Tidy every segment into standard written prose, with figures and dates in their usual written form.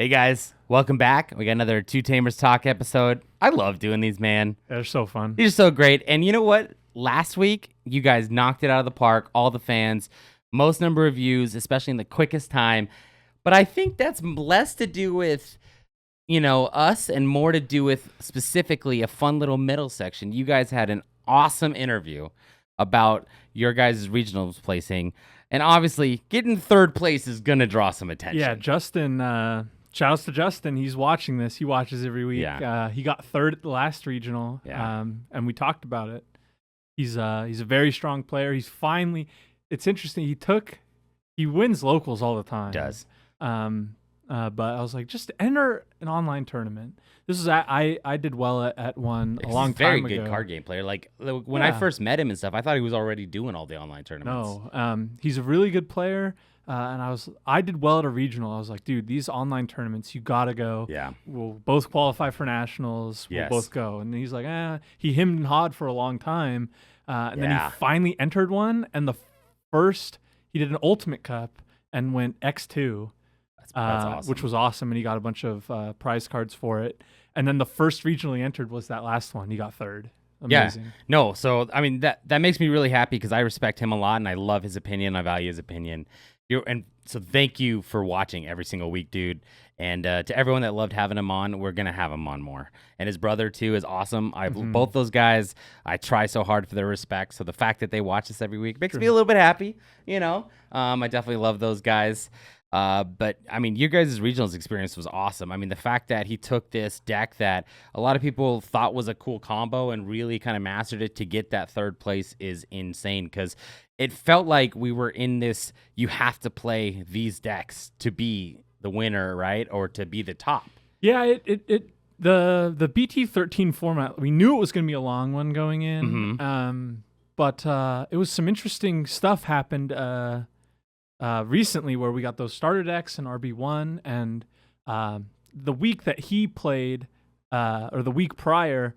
Hey guys, welcome back. We got another Two Tamers Talk episode. I love doing these, man. They're so fun. These are so great. And you know what? Last week, you guys knocked it out of the park. All the fans, most number of views, especially in the quickest time. But I think that's less to do with, us and more to do with specifically a fun little middle section. You guys had an awesome interview about your guys' regionals placing. And obviously, getting third place is going to draw some attention. Yeah, Justin, shouts to Justin. He's watching this. He watches every week. Yeah. He got third at the last regional, and we talked about it. He's a very strong player. It's interesting. He wins locals all the time. He does. But I was like, just enter an online tournament. This is I did well at one a long time ago. Very good card game player. Like when I first met him and stuff, I thought he was already doing all the online tournaments. No, he's a really good player. And I did well at a regional. I was like, dude, these online tournaments, you gotta go. Yeah. We'll both qualify for nationals. We'll both go. And he's like, he hemmed and hawed for a long time. And then he finally entered one. And he did an Ultimate Cup and went X2. That's awesome. Which was awesome. And he got a bunch of prize cards for it. And then the first regional he entered was that last one. He got third. Amazing. Yeah. No, so, I mean, that makes me really happy because I respect him a lot and I love his opinion. I value his opinion. And so thank you for watching every single week, dude. And to everyone that loved having him on, we're going to have him on more. And his brother, too, is awesome. Both those guys, I try so hard for their respect. So the fact that they watch us every week makes me a little bit happy, I definitely love those guys. But I mean, your guys' regionals experience was awesome. I mean, the fact that he took this deck that a lot of people thought was a cool combo and really kind of mastered it to get that third place is insane because it felt like we were in this, you have to play these decks to be the winner, right? Or to be the top. Yeah, the BT13 format, we knew it was going to be a long one going in. Mm-hmm. But it was some interesting stuff happened recently where we got those starter decks and RB1, and the week that he played, or the week prior,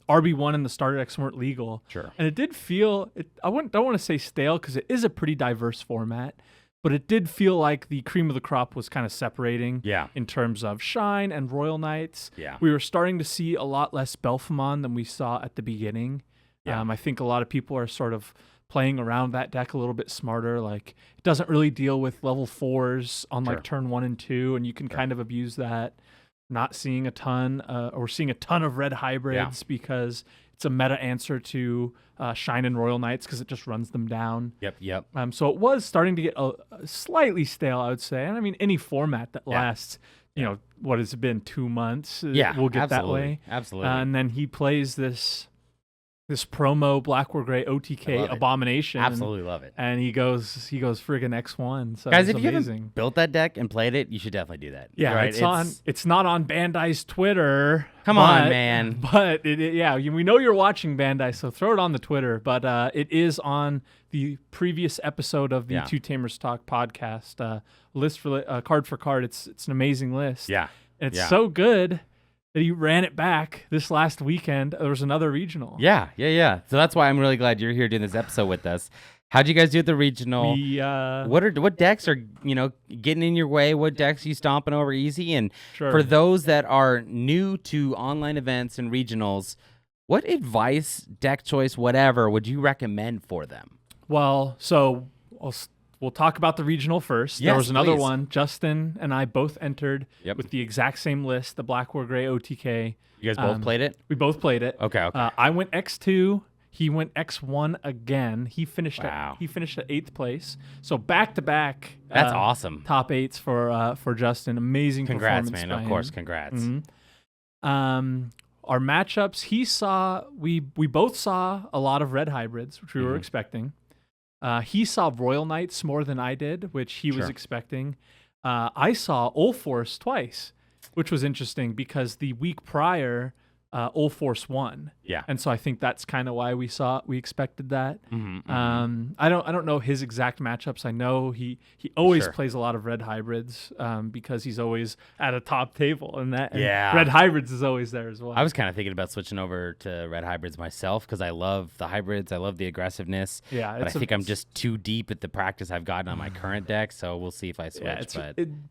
RB1 and the starter decks weren't legal. Sure. And it did feel, don't want to say stale because it is a pretty diverse format, but it did feel like the cream of the crop was kind of separating in terms of Shine and Royal Knights. Yeah. We were starting to see a lot less Belfamon than we saw at the beginning. Yeah. I think a lot of people are sort of playing around that deck a little bit smarter. Like, it doesn't really deal with level 4s on like turn 1 and 2, and you can kind of abuse that. Not seeing a ton, or seeing a ton of red hybrids because it's a meta answer to Shine and Royal Knights because it just runs them down. Yep. So it was starting to get slightly stale, I would say. And I mean, any format that lasts, what has it been, 2 months? We'll get that way. Absolutely. And then he plays this promo Black War Gray OTK Abomination. Absolutely love it. And he goes friggin' X1. So guys, if amazing. You haven't built that deck and played it, you should definitely do that. Yeah, right? It's not on Bandai's Twitter. Come on, man. But we know you're watching Bandai, so throw it on the Twitter. But it is on the previous episode of the Two Tamers Talk podcast. List for card for card. It's an amazing list. Yeah. And it's so good that he ran it back this last weekend. There was another regional. Yeah. So that's why I'm really glad you're here doing this episode with us. How'd you guys do at the regional? What decks are getting in your way? What decks are you stomping over easy? And for those that are new to online events and regionals, what advice, deck choice, whatever, would you recommend for them? Well, so we'll talk about the regional first. Yes, there was another please. one. Justin and I both entered with the exact same list, the Black War Gray OTK. You guys both played it? We both played it. Okay. I went X2. He went X1 again. He finished at 8th place. So back-to-back. That's awesome. Top 8s for Justin. Amazing performance. Congrats, man. Of course, congrats. Mm-hmm. Our matchups, we both saw a lot of red hybrids, which we were expecting. He saw Royal Knights more than I did, which he was expecting. I saw Ulforce twice, which was interesting because the week prior, All Force 1. Yeah. And so I think that's kind of why we expected that. I don't know his exact matchups. I know he always plays a lot of red hybrids because he's always at a top table, and red hybrids is always there as well. I was kind of thinking about switching over to red hybrids myself because I love the hybrids. I love the aggressiveness. Yeah. But I think I'm just too deep at the practice I've gotten on my current deck, so we'll see if I switch.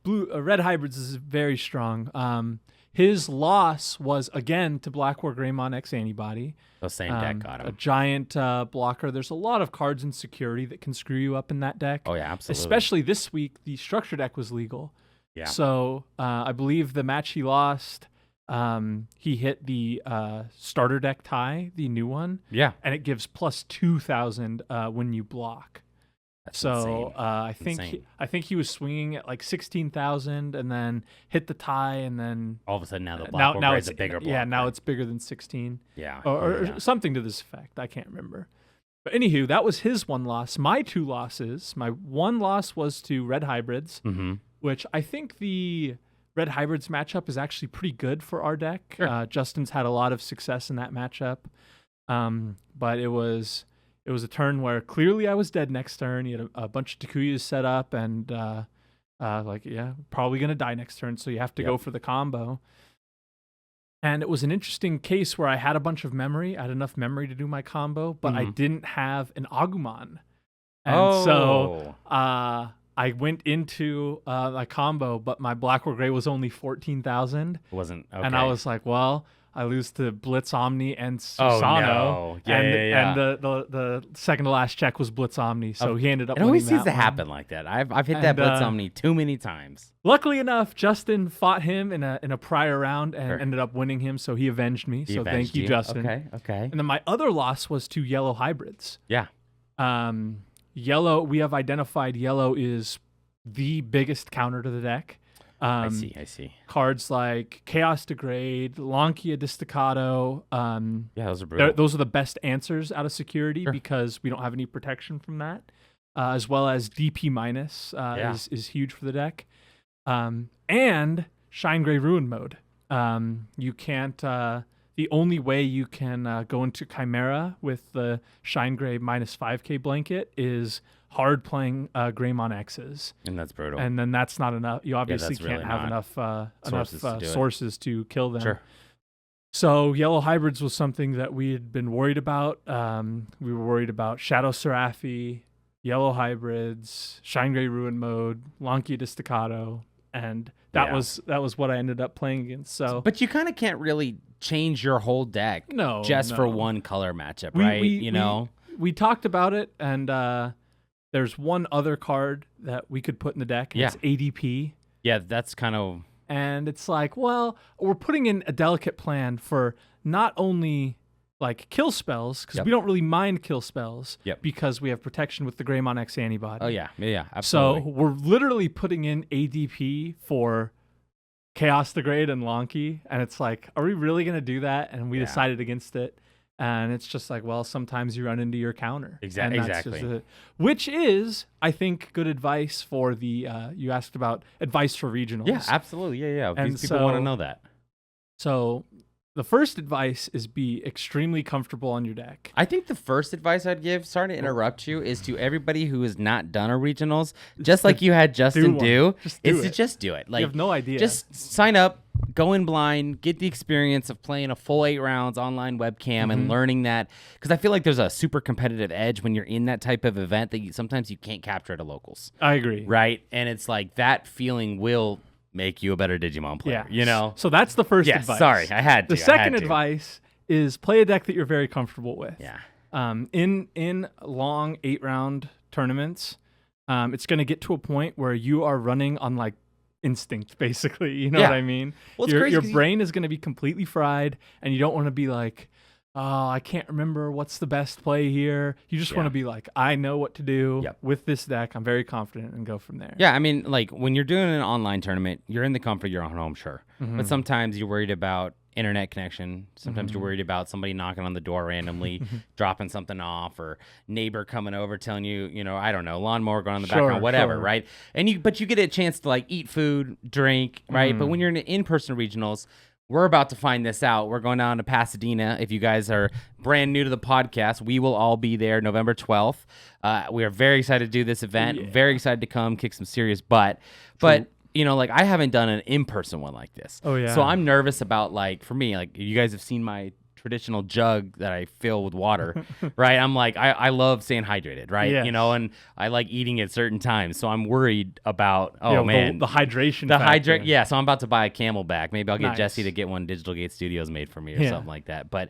Red hybrids is very strong. His loss was, again, to Black War Greymon X Antibody. The same deck got him. A giant blocker. There's a lot of cards in security that can screw you up in that deck. Oh, yeah, absolutely. Especially this week, the structure deck was legal. Yeah. So I believe the match he lost, he hit the starter deck tie, the new one. Yeah. And it gives plus 2,000 when you block. That's so insane. I think he was swinging at like 16,000 and then hit the tie, and then all of a sudden now the black now it's a bigger block. Yeah, now it's bigger than 16. Yeah. Or something to this effect. I can't remember. But anywho, that was his one loss. My two losses. My one loss was to red hybrids, which I think the red hybrids matchup is actually pretty good for our deck. Sure. Justin's had a lot of success in that matchup, but it was a turn where clearly I was dead next turn. He had a bunch of Takuyas set up and probably going to die next turn, so you have to go for the combo. And it was an interesting case where I had a bunch of memory. I had enough memory to do my combo, but I didn't have an Agumon. And so I went into my combo, but my Black War Gray was only 14,000. Wasn't okay. And I was like, well, I lose to Blitz Omni and Oh, Susano. no. And the second to last check was Blitz Omni, so he ended up winning that. It always seems to happen like that. I've hit that Blitz Omni too many times. Luckily enough, Justin fought him in a prior round and ended up winning him, so he avenged me. Thank you, Justin. Okay. And then my other loss was to yellow hybrids. Yeah. Yellow, we have identified yellow is the biggest counter to the deck. I see. Cards like Chaos Degrade, Lankia Distaccato. Those are brutal. Those are the best answers out of security because we don't have any protection from that. As well as DP minus is huge for the deck. And Shine Gray Ruin mode. You can't. The only way you can go into Chimera with the Shine Gray minus 5k blanket is hard playing Greymon X's. And that's brutal. And then that's not enough. You obviously really can't have enough sources to kill them. Sure. So yellow hybrids was something that we had been worried about. We were worried about Shadow Seraphi, yellow hybrids, Shine Gray Ruin mode, Lankia Distaccato, and that was what I ended up playing against. So, but you kind of can't really change your whole deck for one color matchup, right? We talked about it, and there's one other card that we could put in the deck. And it's ADP. Yeah, that's kind of. And it's like, well, we're putting in a delicate plan for not only like kill spells, because we don't really mind kill spells because we have protection with the Greymon X Antibody. Oh, yeah, absolutely. So we're literally putting in ADP for Chaos Degrade and Lanky, and it's like, are we really going to do that? And we decided against it. And it's just like, well, sometimes you run into your counter. Exactly. Which is, I think, good advice for the, you asked about advice for regionals. Yeah, absolutely. Yeah. And people want to know that. So the first advice is be extremely comfortable on your deck. I think the first advice I'd give, sorry to interrupt you, is to everybody who has not done a regionals, just like you had Justin do, to just do it. Like, you have no idea. Just sign up. Go in blind, get the experience of playing a full 8 rounds online webcam and learning that. Because I feel like there's a super competitive edge when you're in that type of event that sometimes you can't capture at a locals. I agree. Right? And it's like that feeling will make you a better Digimon player, So that's the first advice. Sorry, I had to. The second advice is play a deck that you're very comfortable with. Yeah. In long 8-round tournaments, it's going to get to a point where you are running on like instinct, basically. You know what I mean? Well, your brain is going to be completely fried, and you don't want to be like, oh, I can't remember what's the best play here. You just want to be like, I know what to do with this deck. I'm very confident, and go from there. Yeah, I mean, like when you're doing an online tournament, you're in the comfort of your own home, sure. But sometimes you're worried about internet connection. Sometimes you're worried about somebody knocking on the door randomly, dropping something off, or neighbor coming over telling you, I don't know, lawnmower going on in the background, whatever, right? And but you get a chance to like eat food, drink, right? But when you're in person regionals, we're about to find this out. We're going down to Pasadena. If you guys are brand new to the podcast, we will all be there November 12th. We are very excited to do this event. Yeah. Very excited to come kick some serious butt. But like I haven't done an in-person one like this. Oh yeah. So I'm nervous about for me, you guys have seen my traditional jug that I fill with water, right? I'm like, I love staying hydrated, right? Yes. And I like eating at certain times. So I'm worried about, the hydration. Yeah. So I'm about to buy a Camelback. Maybe I'll get Jesse to get one Digital Gate Studios made for me or something like that. But,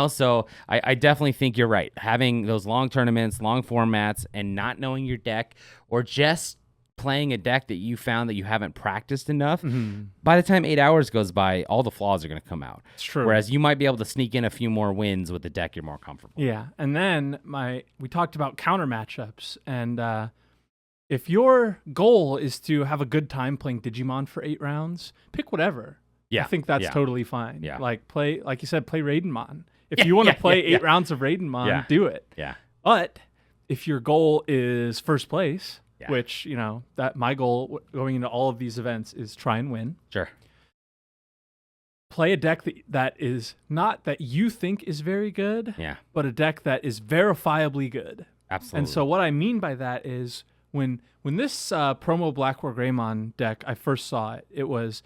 so I definitely think you're right. Having those long tournaments, long formats, and not knowing your deck, or just playing a deck that you found that you haven't practiced enough, by the time 8 hours goes by, all the flaws are going to come out. It's true. Whereas you might be able to sneak in a few more wins with the deck you're more comfortable. Yeah, and then we talked about counter matchups, and if your goal is to have a good time playing Digimon for 8 rounds, pick whatever. Yeah, I think that's totally fine. Yeah, like you said, play Raidenmon. If you want to play 8 rounds of Raidenmon, do it. Yeah, but if your goal is first place. Yeah. Which, that my goal going into all of these events is try and win. Sure. Play a deck that is not that you think is very good, but a deck that is verifiably good. Absolutely. And so what I mean by that is when this promo Black War Greymon deck, I first saw it, it was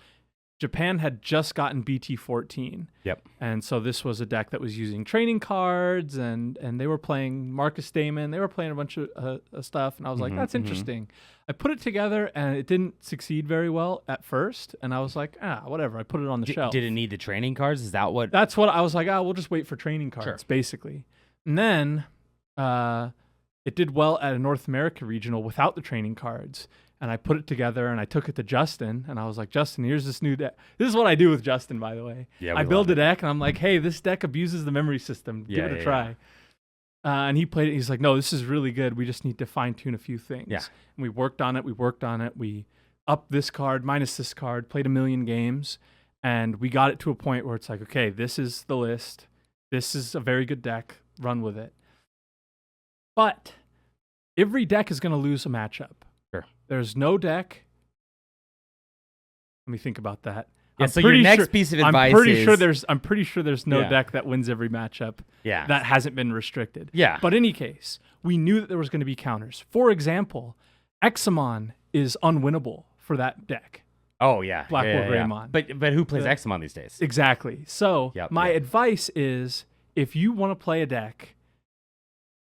Japan had just gotten BT14. Yep. And so this was a deck that was using training cards, and they were playing Marcus Damon. They were playing a bunch of stuff, and I was like, that's interesting. I put it together, and it didn't succeed very well at first, and I was like, whatever. I put it on the shelf. Did it need the training cards? Is that what? That's what I was like, we'll just wait for training cards, basically. And then it did well at a North America regional without the training cards. And I put it together, and I took it to Justin, and I was like, Justin, here's this new deck. This is what I do with Justin, by the way. Yeah, I build a deck, and I'm like, hey, this deck abuses the memory system. Give it a try. And he played it. He's like, no, this is really good. We just need to fine-tune a few things. Yeah. And we worked on it. We upped this card, minus this card, played 1 million games, and we got it to a point where it's like, okay, this is the list. This is a very good deck. Run with it. But every deck is going to lose a matchup. There's no deck. Let me think about that. Yeah, so your next piece of advice I'm pretty sure there's no deck that wins every matchup that hasn't been restricted. Yeah. But in any case, we knew that there was going to be counters. For example, Examon is unwinnable for that deck. Oh, yeah. Black War Greymon. But who plays Examon these days? Exactly. So my advice is, if you want to play a deck,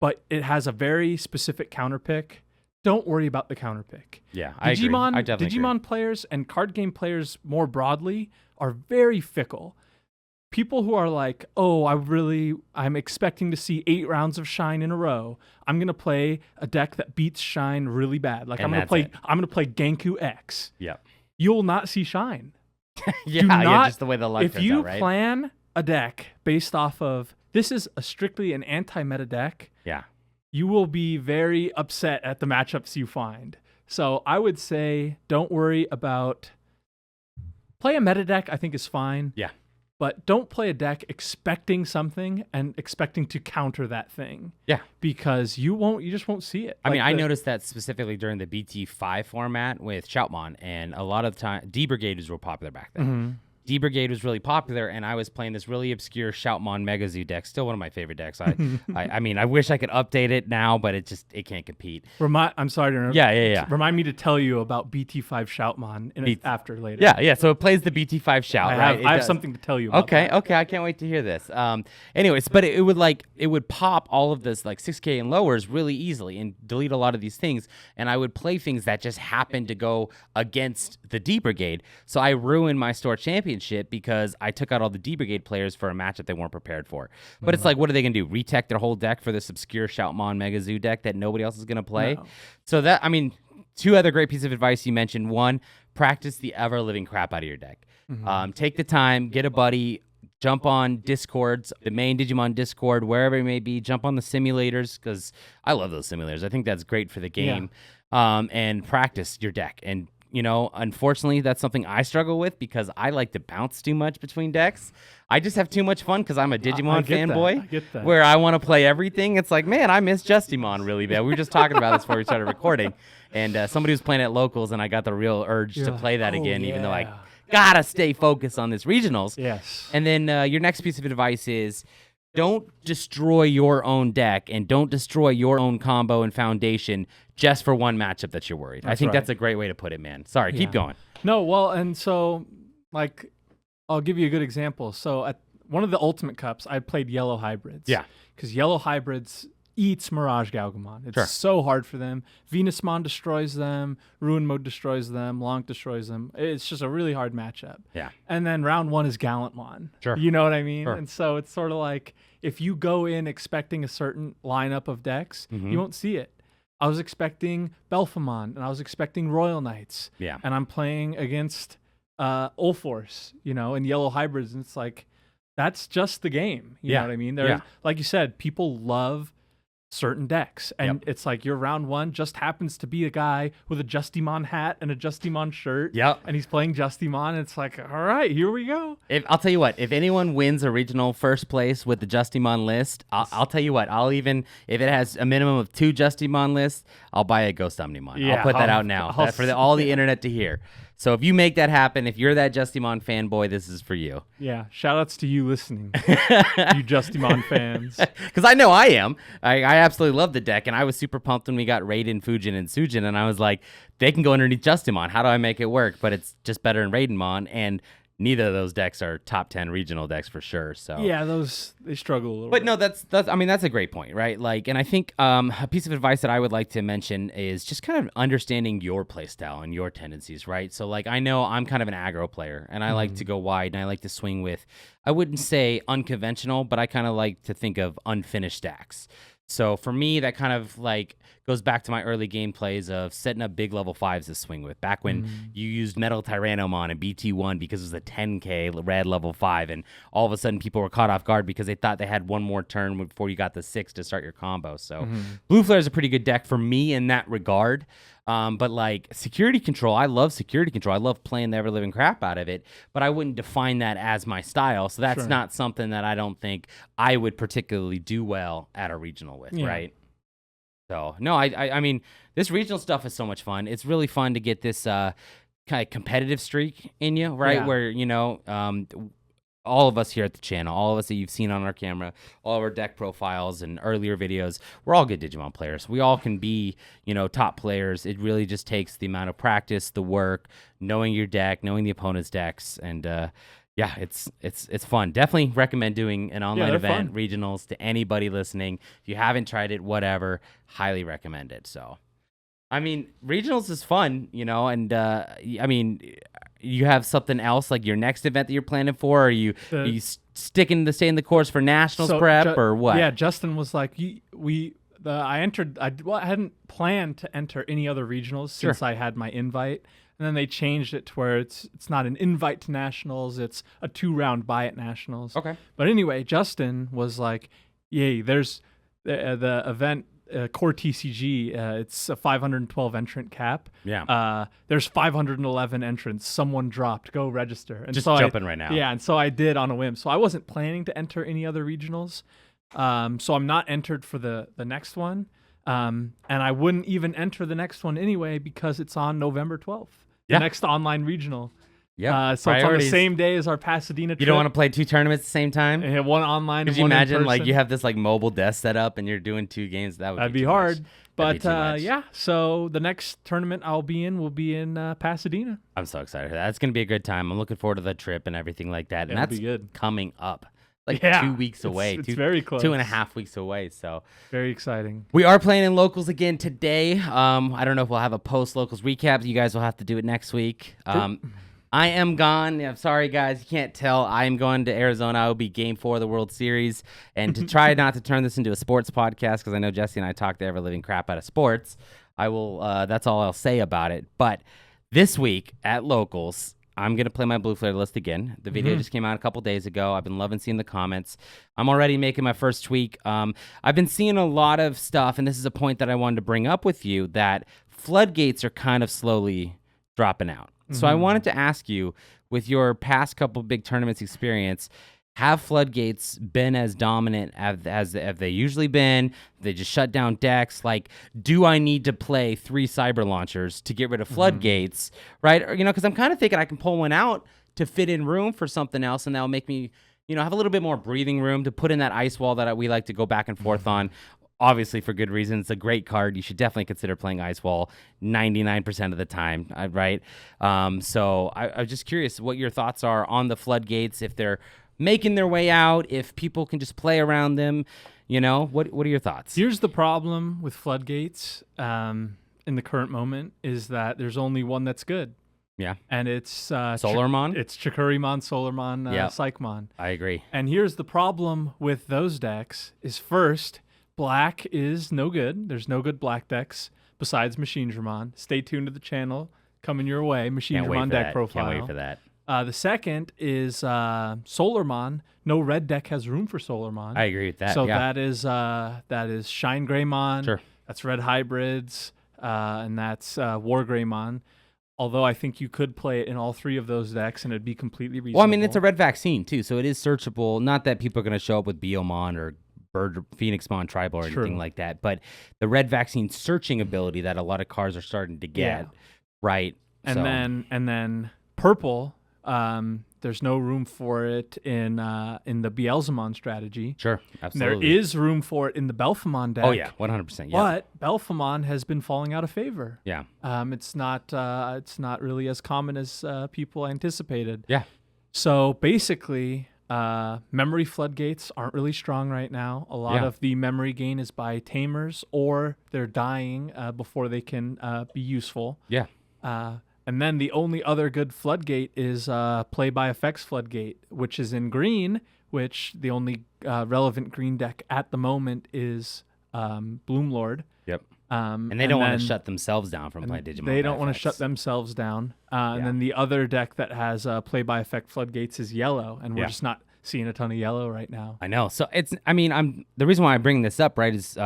but it has a very specific counter pick, don't worry about the counter pick. Yeah, I agree. I definitely Digimon agree. players and card game players more broadly are very fickle. People who are like, I'm expecting to see 8 rounds of Shine in a row. I'm gonna play a deck that beats Shine really bad. Like I'm gonna play Genku X. Yeah. You'll not see Shine. Just the way the luck turns out, right? If you plan a deck based off of this is strictly an anti-meta deck. Yeah. You will be very upset at the matchups you find. So I would say don't worry about... Play a meta deck, I think, is fine. Yeah. But don't play a deck expecting something and expecting to counter that thing. Yeah. Because you just won't see it. I noticed that specifically during the BT5 format with Shoutmon, and a lot of the time, D Brigade was real popular back then. Mm-hmm. D Brigade was really popular, and I was playing this really obscure Shoutmon Mega Zoo deck. Still one of my favorite decks. I wish I could update it now, but it can't compete. I'm sorry to interrupt. Yeah. Remind me to tell you about BT5 Shoutmon after later. Yeah. So it plays the BT5 Shout. I have something to tell you about. Okay. I can't wait to hear this. Anyways, but it would pop all of this 6K and lowers really easily and delete a lot of these things, and I would play things that just happened to go against the D Brigade. So I ruined my store championship because I took out all the D Brigade players for a match that they weren't prepared for. But it's like, what are they going to do? Retech their whole deck for this obscure Shoutmon Mega Zoo deck that nobody else is going to play? No. So 2 other great pieces of advice you mentioned. One, practice the ever-living crap out of your deck. Mm-hmm. Take the time, get a buddy, jump on Discords, the main Digimon Discord, wherever it may be. Jump on the simulators, because I love those simulators. I think that's great for the game. Yeah. And practice your deck. And unfortunately, that's something I struggle with because I like to bounce too much between decks. I just have too much fun because I'm a Digimon fanboy. I get that. Where I want to play everything. It's like, man, I miss Justimon really bad. We were just talking about this before we started recording. And somebody was playing at locals, and I got the real urge to play that again, even though I gotta stay focused on this regionals. Yes. And then your next piece of advice is don't destroy your own deck and don't destroy your own combo and foundation just for one matchup that you're worried. I think that's a great way to put it, man. Sorry, keep going. No, well, and so, like, I'll give you a good example. So at one of the Ultimate Cups, I played Yellow Hybrids. Yeah. Because Yellow Hybrids eats Mirage Galgamon. It's so hard for them. Venusmon destroys them. Ruin Mode destroys them. Lonk destroys them. It's just a really hard matchup. Yeah. And then round 1 is Gallantmon. Sure. You know what I mean? Sure. And so it's sort of like if you go in expecting a certain lineup of decks, you won't see it. I was expecting Belphamon, and I was expecting Royal Knights. Yeah. And I'm playing against Ulforce, and Yellow Hybrids, and it's like, that's just the game. You know what I mean? Like you said, people love certain decks, and it's like your round 1 just happens to be a guy with a Justymon hat and a Justymon shirt, and he's playing Justymon, and it's like, all right, here we go. I'll tell you what, if anyone wins a regional first place with the Justymon list, I'll tell you what, I'll even, if it has a minimum of 2 Justymon lists, I'll buy a Ghost Omnimon. Yeah, I'll put that out now for all the internet to hear. So if you make that happen, if you're that Justymon fanboy, this is for you. Yeah, shout-outs to you listening, you Justymon fans. Because I know I am. I absolutely love the deck, and I was super pumped when we got Raiden, Fujin, and Sujin, and I was like, they can go underneath Justymon. How do I make it work? But it's just better in Raidenmon, and neither of those decks are top 10 regional decks for sure. So yeah, they struggle a little but bit. No, that's a great point, right? Like, and I think a piece of advice that I would like to mention is just kind of understanding your play style and your tendencies, right? So like, I know I'm kind of an aggro player, and I like to go wide, and I like to swing with, I wouldn't say unconventional, but I kind of like to think of unfinished stacks. So for me, that kind of like goes back to my early gameplays of setting up big level 5s to swing with. Back when you used Metal Tyrannomon and BT1 because it was a 10k red level 5, and all of a sudden people were caught off guard because they thought they had one more turn before you got the 6 to start your combo. So Blue Flare is a pretty good deck for me in that regard. But like security control, I love security control. I love playing the ever living crap out of it, but I wouldn't define that as my style. So that's not something that I don't think I would particularly do well at a regional with, right? So no, I mean, this regional stuff is so much fun. It's really fun to get this kind of competitive streak in you, right? Yeah. Where all of us here at the channel, all of us that you've seen on our camera, all of our deck profiles and earlier videos, we're all good Digimon players. We all can be, top players. It really just takes the amount of practice, the work, knowing your deck, knowing the opponent's decks, and yeah, it's fun. Definitely recommend doing an online event, regionals, to anybody listening. If you haven't tried it, whatever, highly recommend it. So, I mean, regionals is fun, and I mean, you have something else like your next event that you're planning for? Or are you sticking to staying the course for nationals prep or what? Yeah, Justin was like, I hadn't planned to enter any other regionals since I had my invite. And then they changed it to where it's not an invite to nationals, it's a 2-round buy at nationals. Okay. But anyway, Justin was like, yay, there's the event, Core TCG, it's a 512 entrant cap. Yeah. There's 511 entrants. Someone dropped. Go register. And just so jumping right now. Yeah, and so I did on a whim. So I wasn't planning to enter any other regionals. So I'm not entered for the next one. And I wouldn't even enter the next one anyway because it's on November 12th. The next online regional. Yeah. So it's on the same day as our Pasadena trip. You don't want to play 2 tournaments at the same time? And one online and one in person. Could you imagine, like, you have this, like, mobile desk set up and you're doing 2 games? That'd be hard. But, yeah, so the next tournament I'll be in will be in Pasadena. I'm so excited for that. It's going to be a good time. I'm looking forward to the trip and everything like that. And that's coming up. Like 2 weeks away. It's very close. 2.5 weeks away. So very exciting. We are playing in locals again today. I don't know if we'll have a post locals recap. You guys will have to do it next week. I am gone. I'm sorry, guys. You can't tell. I am going to Arizona. I will be Game 4 of the World Series. And to try not to turn this into a sports podcast, because I know Jesse and I talk the ever-living crap out of sports, I will. That's all I'll say about it. But this week at locals, I'm going to play my Blue Flare list again. The video just came out a couple days ago. I've been loving seeing the comments. I'm already making my first tweak. I've been seeing a lot of stuff, and this is a point that I wanted to bring up with you, that floodgates are kind of slowly dropping out. So I wanted to ask you, with your past couple big tournaments experience, have floodgates been as dominant as they usually been? They just shut down decks. Like, do I need to play 3 cyber launchers to get rid of floodgates? Right? Or, because I'm kind of thinking I can pull one out to fit in room for something else, and that'll make me, have a little bit more breathing room to put in that ice wall that we like to go back and forth on. Obviously, for good reason. It's a great card. You should definitely consider playing Ice Wall 99% of the time, right? So I was just curious what your thoughts are on the Floodgates, if they're making their way out, if people can just play around them. What are your thoughts? Here's the problem with Floodgates in the current moment is that there's only one that's good. Yeah. And it's Solarmon? It's Chikuremon, Solarmon, Psychmon. I agree. And here's the problem with those decks is first, black is no good. There's no good black decks besides Machinedramon. Stay tuned to the channel. Coming your way, Machinedramon deck profile. Can't wait for that. The second is Solarmon. No red deck has room for Solarmon. I agree with that. So that is Shine Greymon. Sure. That's Red Hybrids, and that's War Greymon. Although I think you could play it in all three of those decks and it'd be completely reasonable. Well, I mean, it's a red vaccine too, so it is searchable. Not that people are going to show up with Biomon or Phoenixmon Tribal or anything like that, but the red vaccine searching ability that a lot of cards are starting to get, right? And then purple, there's no room for it in the Beelzemon strategy. Sure, absolutely. There is room for it in the Belphemon deck. Oh yeah, 100%. Yeah. But Belphemon has been falling out of favor. Yeah. It's not really as common as people anticipated. Yeah. So basically, memory floodgates aren't really strong right now. A lot of the memory gain is by Tamers, or they're dying before they can be useful. Yeah. And then the only other good floodgate is Play by Effects Floodgate, which is in green, which the only relevant green deck at the moment is Bloomlord. Yep. And they don't want to shut themselves down from playing Digimon. They don't want to shut themselves down. And then the other deck that has Play by Effect Floodgates is yellow, and we're just not seeing a ton of yellow right now. I know. So the reason why I bring this up, right, is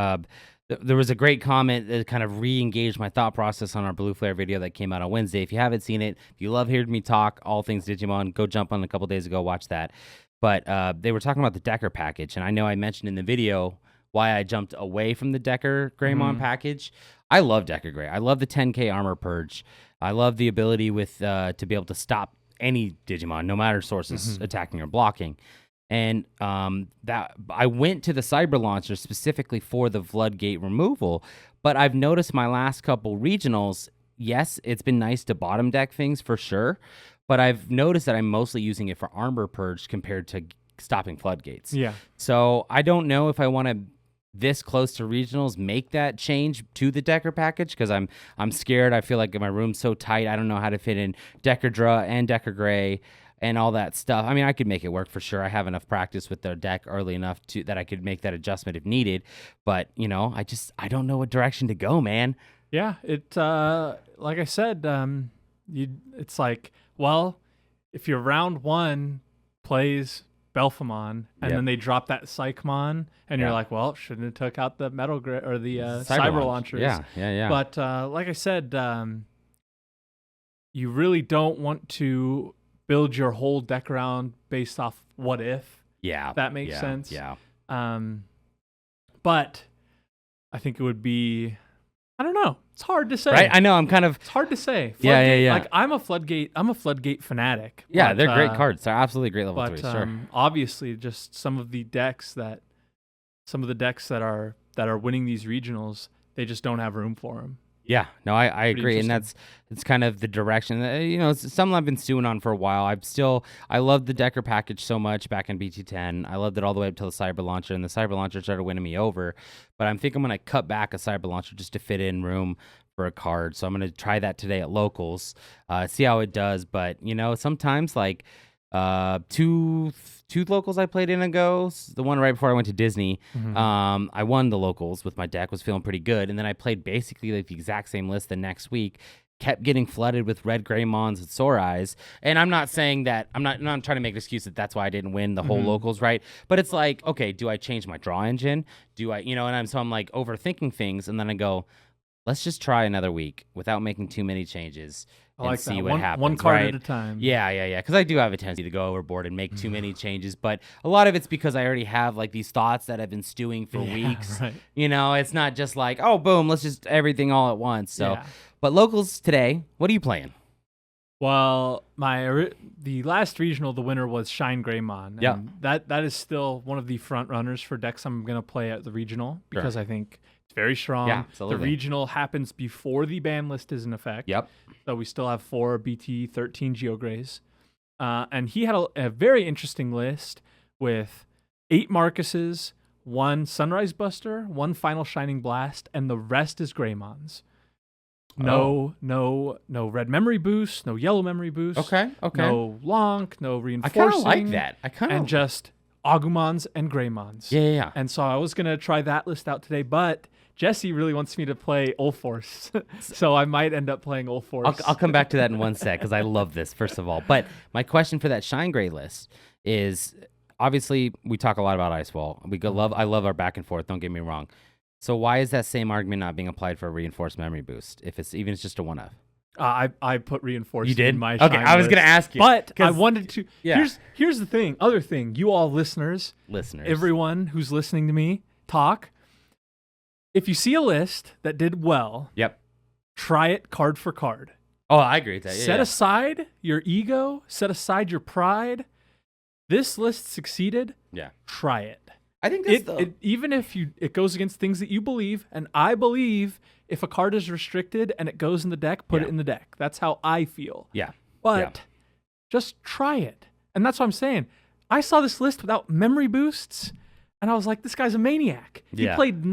there was a great comment that kind of re-engaged my thought process on our Blue Flare video that came out on Wednesday. If you haven't seen it, if you love hearing me talk all things Digimon, go jump on a couple days ago, watch that. But they were talking about the Decker package, and I know I mentioned in the video why I jumped away from the Decker Greymon package. I love Decker Grey. I love the 10K armor purge. I love the ability with to be able to stop any Digimon, no matter sources attacking or blocking. And that I went to the Cyber Launcher specifically for the Floodgate removal, but I've noticed my last couple regionals, yes, it's been nice to bottom deck things for sure, but I've noticed that I'm mostly using it for armor purge compared to stopping Floodgates. Yeah. So I don't know if I want to this close to regionals make that change to the Decker package, because I'm scared. I feel like my room's so tight. I don't know how to fit in Decker Dra and Decker Gray and all that stuff. I mean, I could make it work for sure. I have enough practice with their deck early enough that I could make that adjustment if needed. But, I don't know what direction to go, man. Yeah, like I said, it's like, well, if your round one plays Belphemon and then they drop that Psychmon and you're like, well, shouldn't have took out the Metal or the Cyber Launchers. Yeah. But like I said, you really don't want to build your whole deck around based off what if. Yeah. That makes sense. Yeah. But I think it would be, I don't know. It's hard to say. Right? I know. It's hard to say. Yeah. Like I'm a Floodgate fanatic. Yeah, they're great cards. They're absolutely great level 3, sure. Obviously, just some of the decks that are winning these regionals, they just don't have room for them. Yeah, no, I agree, and it's kind of the direction. It's something I've been stewing on for a while. I loved the Decker package so much back in BT10. I loved it all the way up till the Cyber Launcher, and the Cyber Launcher started winning me over. But I think I'm going to cut back a Cyber Launcher just to fit in room for a card. So I'm going to try that today at locals, see how it does. But sometimes like two locals I played in ago, the one right before I went to Disney, I won the locals with my deck, was feeling pretty good, and then I played basically like the exact same list the next week, kept getting flooded with red Greymons and Sore Eyes. And I'm not saying that, I'm not trying to make an excuse that that's why I didn't win the whole locals, right? But it's like, okay, do I change my draw engine? Do I, so I'm like overthinking things, and then I go, let's just try another week without making too many changes. And see what happens. One card right? at a time. Yeah. Because I do have a tendency to go overboard and make too many changes, but a lot of it's because I already have like these thoughts that I've been stewing for weeks. Right. It's not just like, oh, boom, let's just everything all at once. So, but locals today, what are you playing? Well, the last regional, the winner was Shine Greymon. Yeah. And that is still one of the front runners for decks I'm going to play at the regional because I think it's very strong. Yeah, absolutely. The regional happens before the ban list is in effect. Yep. So we still have 4 BT, 13 Geograys. And he had a very interesting list with 8 Marcuses, 1 Sunrise Buster, 1 Final Shining Blast, and the rest is Greymons. No red memory boost, no yellow memory boost. Okay. No Lonk, no reinforcing. I kind of like that. And just Agumons and Greymons. Yeah. And so I was going to try that list out today, but Jesse really wants me to play Ulforce. So I might end up playing Ulforce. I'll come back to that in one sec because I love this, first of all. But my question for that Shine Gray list is, obviously, we talk a lot about Ice Wall. I love our back and forth, don't get me wrong. So why is that same argument not being applied for a reinforced memory boost if it's just a 1-F? I put reinforced You did? in my okay, Shine I was list. going to ask you. But I wanted to. Yeah. Here's the thing. Other thing. You all listeners, everyone who's listening to me talk, if you see a list that did well, try it card for card. Oh, I agree with that. Set aside your ego. Set aside your pride. This list succeeded. Yeah. Try it. I think that's even if it goes against things that you believe, and I believe if a card is restricted and it goes in the deck, put it in the deck. That's how I feel. Yeah. But just try it. And that's what I'm saying. I saw this list without memory boosts, and I was like, this guy's a maniac. He played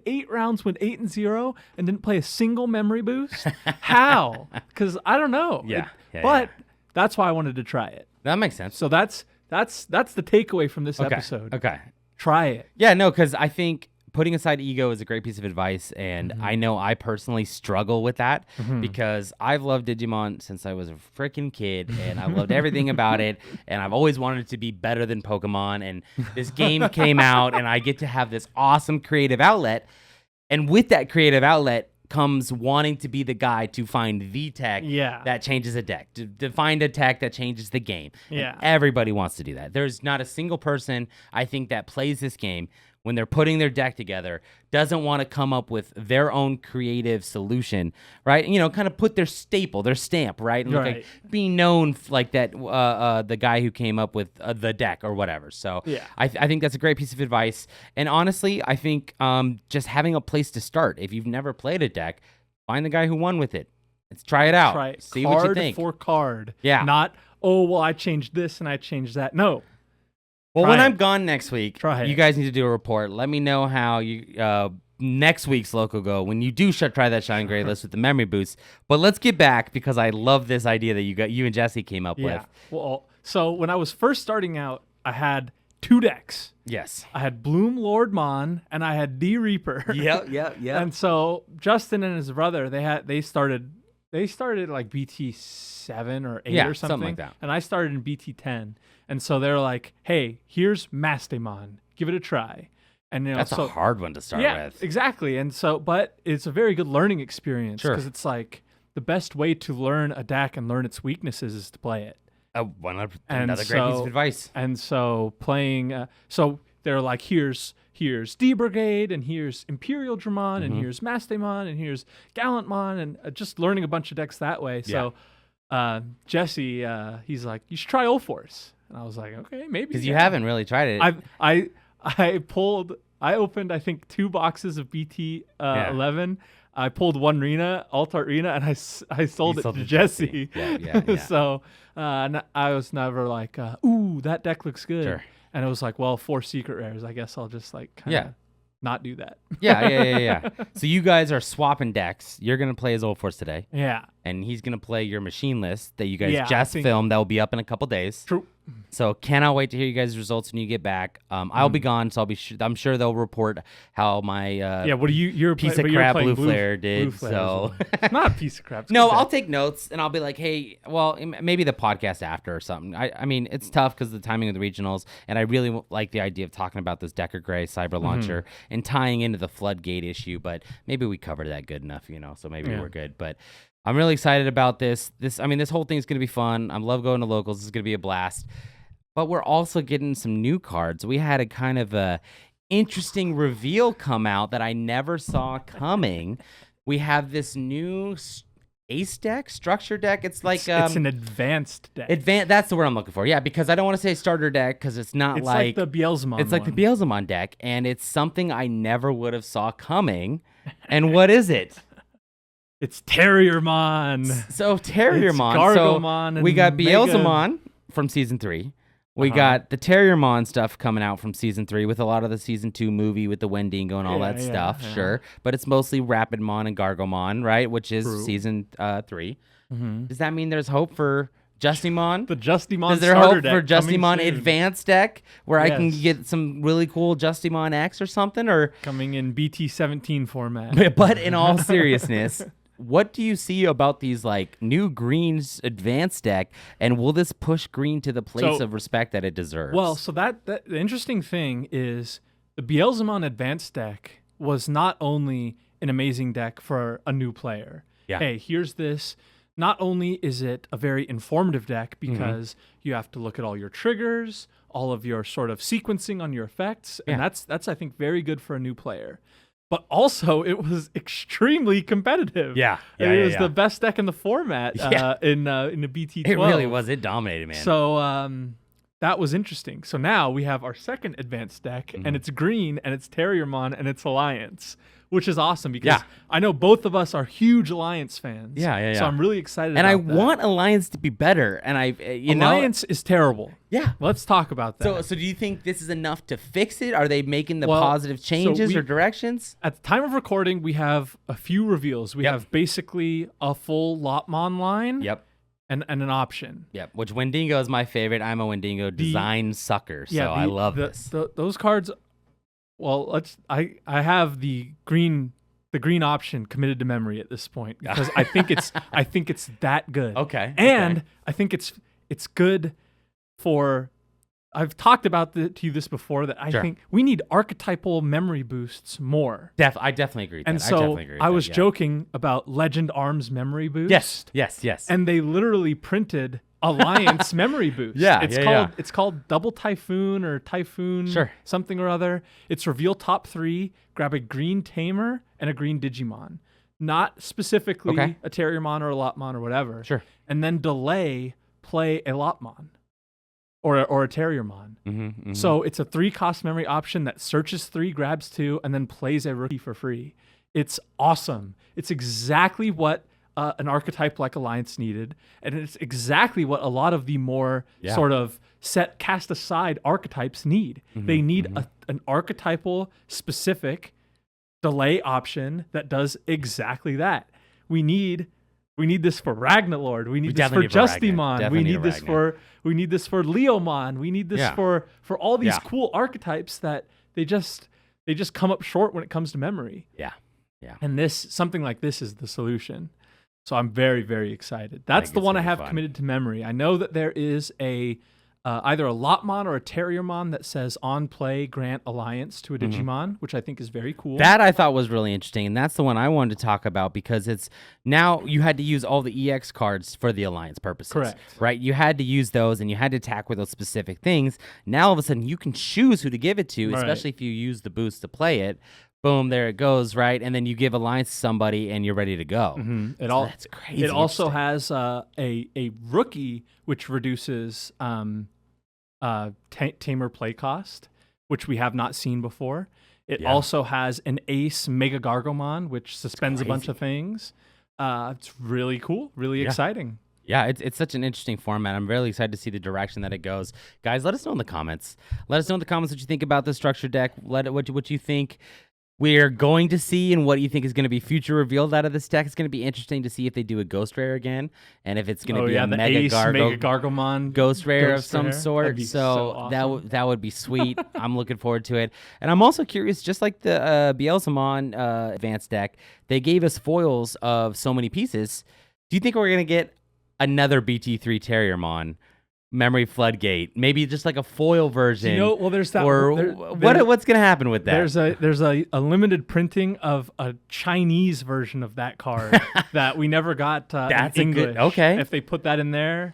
8 rounds, went 8-0, and didn't play a single memory boost. How? Because I don't know. But that's why I wanted to try it. That makes sense. So that's the takeaway from this episode. Okay. Try it. Yeah, no, because I think putting aside ego is a great piece of advice, and I know I personally struggle with that because I've loved Digimon since I was a freaking kid, and I loved everything about it, and I've always wanted it to be better than Pokemon, and this game came out, and I get to have this awesome creative outlet, and with that creative outlet comes wanting to be the guy to find the tech that changes a deck, to find a tech that changes the game. Yeah. And everybody wants to do that. There's not a single person, I think, that plays this game when they're putting their deck together doesn't want to come up with their own creative solution, right? You know, kind of put their staple, their stamp, right? And like be known like that, the guy who came up with the deck or whatever. So I think that's a great piece of advice. And honestly, I think just having a place to start. If you've never played a deck, find the guy who won with it. Let's try it out. Try it. See card what you think. For card. Yeah. Not, oh, well, I changed this and I changed that. No. Well, when I'm gone next week, you guys need to do a report. Let me know how you next week's local go when you do try that Shine Gray list with the memory boost. But let's get back because I love this idea that you and Jesse came up with. Well, so when I was first starting out, I had 2 decks. Yes. I had Bloom Lord Mon and I had D Reaper. Yep. And so Justin and his brother, they started like BT 7 or 8 or something like that. And I started in BT 10. And so they're like, hey, here's Mastemon. Give it a try. And that's a hard one to start with. Exactly. And so, but it's a very good learning experience because it's like the best way to learn a deck and learn its weaknesses is to play it. Another great piece of advice. And so playing, so they're like, here's D Brigade, and here's Imperial Dramon, and here's Mastemon, and here's Gallantmon, and just learning a bunch of decks that way. So Jesse, he's like, you should try Ulforce. And I was like, okay, maybe. Because you haven't really tried it. I opened, I think, 2 boxes of BT 11. I pulled 1 Alt Art Rena, and I sold it to Jesse. Yeah. So I was never like, ooh, that deck looks good. Sure. And it was like, well, 4 secret rares. I guess I'll just like kind of not do that. Yeah. So you guys are swapping decks. You're going to play as Ulforce today. Yeah. And he's going to play your machine list that you guys just filmed that will be up in a couple days. True. So cannot wait to hear you guys' results when you get back. I'll be gone, so I'm sure they'll report how my what do you're piece of crap blue flare did. Blue flare so not a piece of crap. No, I'll take notes and I'll be like, hey, well, maybe the podcast after or something. I mean, it's tough because of the timing of the regionals, and I really like the idea of talking about this Decker Gray cyber launcher and tying into the Floodgate issue. But maybe we covered that good enough, so maybe we're good. But I'm really excited about this. This whole thing is going to be fun. I love going to locals. This is going to be a blast. But we're also getting some new cards. We had a kind of a interesting reveal come out that I never saw coming. We have this new ace deck, structure deck. It's like it's an advanced deck. That's the word I'm looking for. Yeah, because I don't want to say starter deck because it's not it's like the Beelzemon. It's like the Beelzemon deck, and it's something I never would have saw coming. And what is it? It's Terriermon. So Terriermon. Gargomon. So we got Beelzemon from season 3. We got the Terriermon stuff coming out from season 3 with a lot of the season 2 movie with the Wendigo and all that stuff, sure. But it's mostly Rapidmon and Gargomon, right? Which is season 3. Mm-hmm. Does that mean there's hope for Justymon? The Justymon Is there starter hope for deck Justymon Advanced deck where I can get some really cool Justymon X or something? Or coming in BT17 format. But in all seriousness, what do you see about these like new greens advanced deck, and will this push green to the place of respect that it deserves? Well, so that the interesting thing is the Beelzemon advanced deck was not only an amazing deck for a new player. Yeah. Hey, here's this. Not only is it a very informative deck because you have to look at all your triggers, all of your sort of sequencing on your effects, and that's I think very good for a new player. But also, it was extremely competitive. It was the best deck in the format in the BT12. It really was. It dominated, man. So that was interesting. So now we have our second advanced deck, and it's green, and it's Terriermon, and it's Alliance, which is awesome because I know both of us are huge Alliance fans. Yeah. So I'm really excited and about I that. want Alliance to be better. And Alliance is terrible. Yeah. Let's talk about that. So do you think this is enough to fix it? Are they making the positive changes or directions? At the time of recording, we have a few reveals. We have basically a full Lotmon line. Yep. And an option. Yep. Which Wendigo is my favorite. I'm a Wendigo design sucker. So I love this. Those cards. Well, I have the green option committed to memory at this point because I think it's that good. Okay. And I think it's good for. I've talked about to you this before that I think we need archetypal memory boosts more. I definitely agree with and that. So I definitely agree with I was joking about Legend Arms memory boost. Yes. And they literally printed Alliance memory boost. It's called Double Typhoon or Typhoon something or other. It's reveal top 3, grab a green Tamer and a green Digimon. Not specifically a Terriermon or a Lotmon or whatever. Sure. And then delay play a Lotmon or a Terriermon. So it's a 3-cost memory option that searches 3, grabs 2, and then plays a rookie for free. It's awesome. It's exactly what an archetype like Alliance needed, and it's exactly what a lot of the more sort of cast aside archetypes need. They need an archetypal specific delay option that does exactly that. We need this for Ragnalord. We need this for Justymon. We need this for Leomon. We need this for all these cool archetypes that they just come up short when it comes to memory. Yeah. And something like this is the solution. So I'm very, very excited. That's the one I have committed to memory. I know that there is either a Lotmon or a Terriermon that says on play grant Alliance to a Digimon, which I think is very cool. That I thought was really interesting, and that's the one I wanted to talk about because it's now you had to use all the EX cards for the Alliance purposes. Correct. Right? You had to use those, and you had to attack with those specific things. Now all of a sudden you can choose who to give it to, especially if you use the boost to play it. Boom, there it goes, right? And then you give Alliance to somebody, and you're ready to go. That's crazy. It also has a rookie, which reduces Tamer play cost, which we have not seen before. It also has an Ace Mega Gargomon, which suspends a bunch of things. It's really cool, really exciting. Yeah, it's such an interesting format. I'm really excited to see the direction that it goes. Guys, let us know in the comments. Let us know in the comments what you think about the structure deck. What you think we're going to see and what you think is going to be future revealed out of this deck. It's going to be interesting to see if they do a Ghost Rare again and if it's going to be a Mega Gargomon Ghost Rare of some sort. So awesome. that would be sweet. I'm looking forward to it. And I'm also curious, just like the Beelzemon advanced deck, they gave us foils of so many pieces. Do you think we're going to get another BT3 Terriermon memory floodgate, maybe just like a foil version? Well, there's that. Or what's going to happen with that? There's a limited printing of a Chinese version of that card that we never got That's in English. A good, okay. If they put that in there,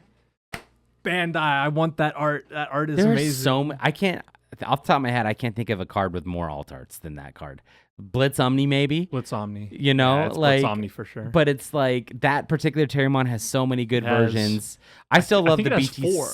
Bandai, I want that art. That art is There's amazing. I can't. off the top of my head, I can't think of a card with more alt arts than that card. Blitz Omni, maybe. Blitz Omni. You know, it's Blitz Omni for sure. But it's like that particular Terriermon has so many good versions. I still love the BT. 4,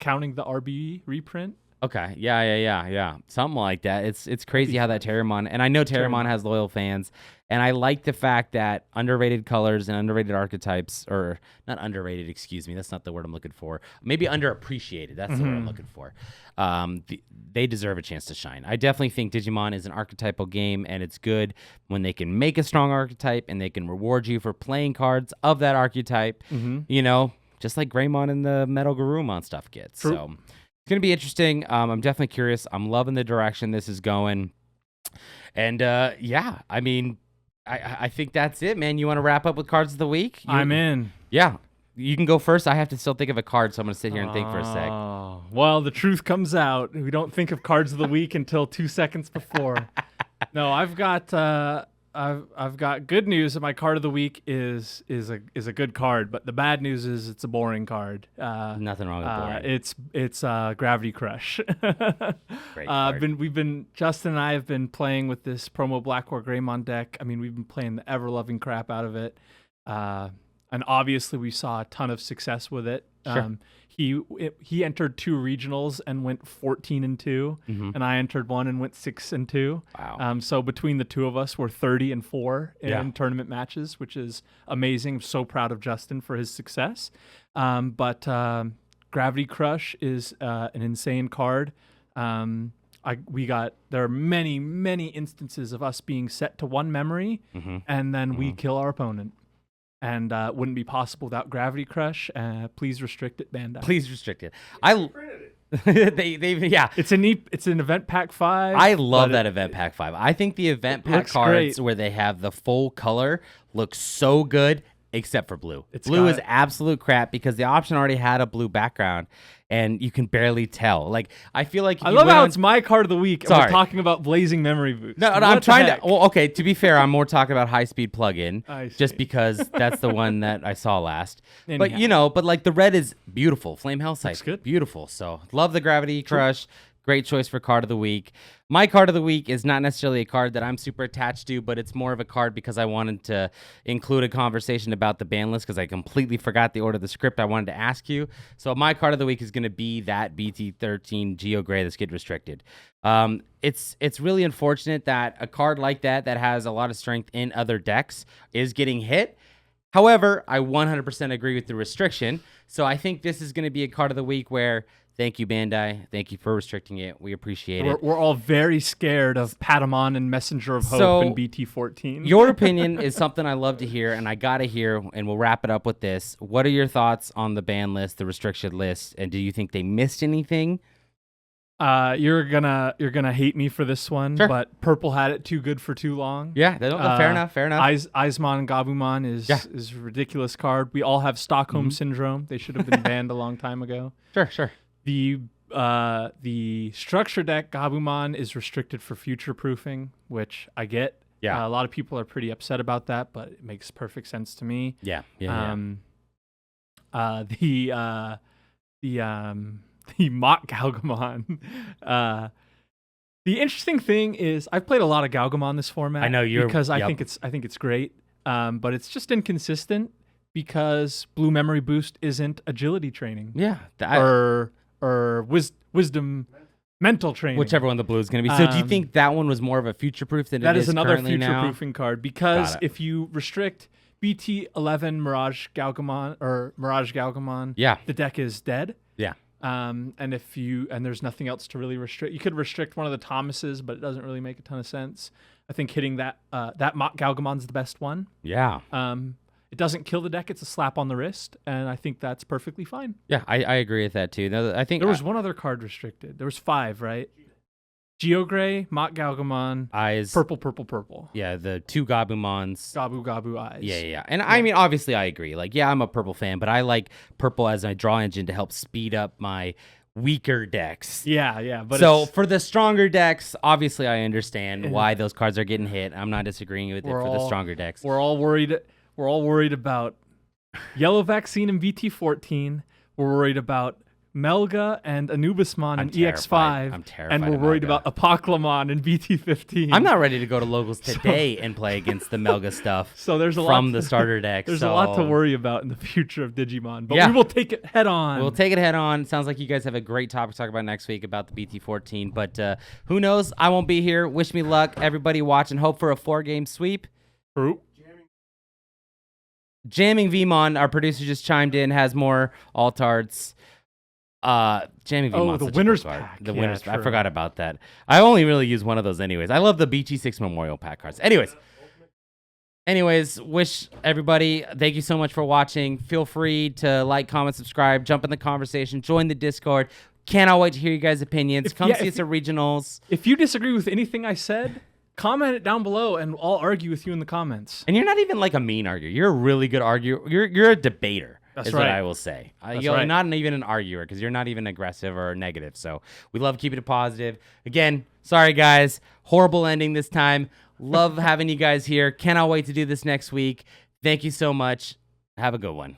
counting the RB reprint. Okay, yeah, something like that. It's crazy how that Terriermon, and I know Terriermon has loyal fans, and I like the fact that underrated colors and underrated archetypes, or not underrated, excuse me, that's not the word I'm looking for. Maybe underappreciated. That's the word I'm looking for. They deserve a chance to shine. I definitely think Digimon is an archetypal game, and it's good when they can make a strong archetype and they can reward you for playing cards of that archetype. You know, just like Greymon and the Metal Garurumon stuff gets. True. So. It's going to be interesting. I'm definitely curious. I'm loving the direction this is going. And, yeah, I mean, I think that's it, man. You want to wrap up with cards of the week? I'm in. Yeah. You can go first. I have to still think of a card, so I'm going to sit here and think for a sec. Well, the truth comes out. We don't think of cards of the week until 2 seconds before. No, I've got good news that my card of the week is a good card, but the bad news is it's a boring card. Nothing wrong with boring. It's Gravity Crush. Great card. Justin and I have been playing with this promo Blackwater Greymon deck. I mean, we've been playing the ever loving crap out of it, and obviously we saw a ton of success with it. Sure. He entered 2 regionals and went 14-2, and I entered 1 and went 6-2. Wow. So between the two of us, we're 30-4 in tournament matches, which is amazing. I'm so proud of Justin for his success. But Gravity Crush is an insane card. There are many instances of us being set to 1 memory, and then we kill our opponent. And wouldn't be possible without Gravity Crush. Please restrict it, Bandai. Please restrict it. It's an event pack 5. I love that event pack 5. I think the event pack cards where they have the full color look so good, except for blue. Blue is absolute crap because the option already had a blue background, and you can barely tell. Like, I feel like I love how it's my card of the week. And we're talking about Blazing Memory Boost. No, I'm trying to. Well, okay. To be fair, I'm more talking about High Speed Plug-in, just because that's the one that I saw last. Anyhow. But like the red is beautiful. Flame Hellscythe, good, beautiful. So love the Gravity Crush. Great choice for card of the week. My card of the week is not necessarily a card that I'm super attached to, but it's more of a card because I wanted to include a conversation about the ban list because I completely forgot the order of the script I wanted to ask you. So my card of the week is going to be that BT13 Geo Gray that's get restricted. It's really unfortunate that a card like that has a lot of strength in other decks is getting hit. However, I 100% agree with the restriction. So I think this is going to be a card of the week where thank you, Bandai. Thank you for restricting it. We appreciate it. We're all very scared of Patamon and Messenger of Hope and BT14. Your opinion is something I love to hear, and I got to hear, and we'll wrap it up with this. What are your thoughts on the ban list, the restriction list, and do you think they missed anything? You're gonna hate me for this one, but Purple had it too good for too long. Yeah, fair enough. Eismon and Gabumon is a ridiculous card. We all have Stockholm Syndrome. They should have been banned a long time ago. Sure. The structure deck Gabumon is restricted for future proofing, which I get. Yeah. A lot of people are pretty upset about that, but it makes perfect sense to me. Yeah. The Mock Galgamon. The interesting thing is I've played a lot of Galgamon this format. I know because I think it's great. But it's just inconsistent because Blue Memory Boost isn't agility training. Yeah. Or wisdom mental training. Whichever one the blue is going to be. So do you think that one was more of a future proof than it is That is another future proofing card because if you restrict BT11 Mirage Galgamon, the deck is dead. Yeah. And there's nothing else to really restrict. You could restrict one of the Thomases, but it doesn't really make a ton of sense. I think hitting that Mock Galgamon's the best one. Yeah. It doesn't kill the deck. It's a slap on the wrist, and I think that's perfectly fine. Yeah, I agree with that too. No, I think there was one other card restricted. There was 5, right? Geogray, Mock Galgamon, Eyes, purple. Yeah, the 2 Gabumons. Gabu Eyes. Yeah. And I mean, obviously, I agree. Like, yeah, I'm a purple fan, but I like purple as my draw engine to help speed up my weaker decks. Yeah. But so for the stronger decks, obviously, I understand why those cards are getting hit. I'm not disagreeing with it for the stronger decks. We're all worried about Yellow Vaccine and BT14. We're worried about Melga and Anubismon in EX5. I'm terrified. And we're worried about Apoclymon in BT15. I'm not ready to go to locals today and play against the Melga stuff. So there's a from the starter deck. There's a lot to worry about in the future of Digimon, but we will take it head on. We'll take it head on. Sounds like you guys have a great topic to talk about next week about the BT14. But who knows? I won't be here. Wish me luck. Everybody watch and hope for a 4-game sweep. True. Jamming Vmon, our producer, just chimed in, has more alt-arts. Jamming Vmon. The winners pack. The winners pack. I forgot about that. I only really use one of those anyways. I love the BT6 Memorial Pack cards. Anyways, wish everybody, thank you so much for watching. Feel free to like, comment, subscribe, jump in the conversation, join the Discord. Cannot wait to hear you guys' opinions. Come see us at Regionals. If you disagree with anything I said, comment it down below, and I'll argue with you in the comments. And you're not even like a mean arguer. You're a really good arguer. You're a debater. That's right. What I will say. You're not even an arguer because you're not even aggressive or negative. So we love keeping it positive. Again, sorry guys. Horrible ending this time. Love having you guys here. Cannot wait to do this next week. Thank you so much. Have a good one.